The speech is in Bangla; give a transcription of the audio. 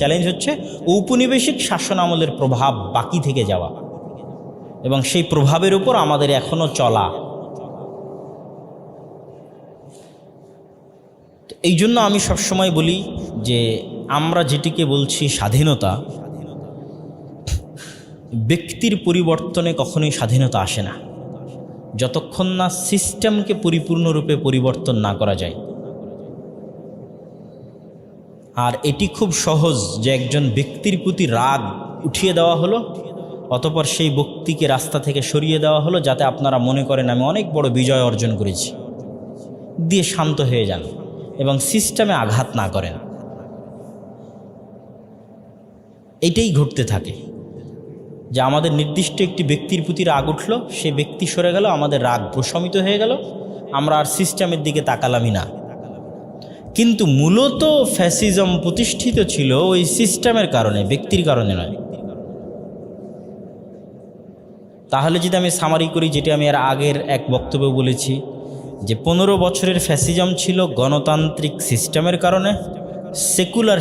চ্যালেঞ্জ হচ্ছে ঔপনিবেশিক শাসন আমলের প্রভাব বাকি থেকে যাওয়া এবং সেই প্রভাবের উপর আমাদের এখনো চলা। এই জন্য আমি সবসময় বলি যে আমরা যেটিকে বলছি স্বাধীনতা, ব্যক্তির পরিবর্তনে কখনোই স্বাধীনতা আসে না যতক্ষণ না সিস্টেমকে পরিপূর্ণরূপে পরিবর্তন না করা যায়। আর এটি খুব সহজ যে একজন ব্যক্তির প্রতি রাগ উঠিয়ে দেওয়া হলো, অতঃপর সেই ব্যক্তিকে রাস্তা থেকে সরিয়ে দেওয়া হলো যাতে আপনারা মনে করেন আমি অনেক বড় বিজয় অর্জন করেছি, দিয়ে শান্ত হয়ে যান এবং সিস্টেমে আঘাত না করেন। এইটাই ঘটতে থাকে যে আমাদের নির্দিষ্ট একটি ব্যক্তির প্রতি রাগ উঠল, সে ব্যক্তি সরে গেল, আমাদের রাগ প্রশমিত হয়ে গেল, আমরা আর সিস্টেমের দিকে তাকালামই না। কিন্তু মূলত ফ্যাসিজম প্রতিষ্ঠিত ছিল ওই সিস্টেমের কারণে, ব্যক্তির কারণে নয়। তাহলে যদি আমি সামারি করি, যেটি আমি এর আগের এক বক্তব্যে বলেছি, যে 15 বছরের ফ্যাসিজম ছিল গণতান্ত্রিক সিস্টেমের কারণে, সেকুলার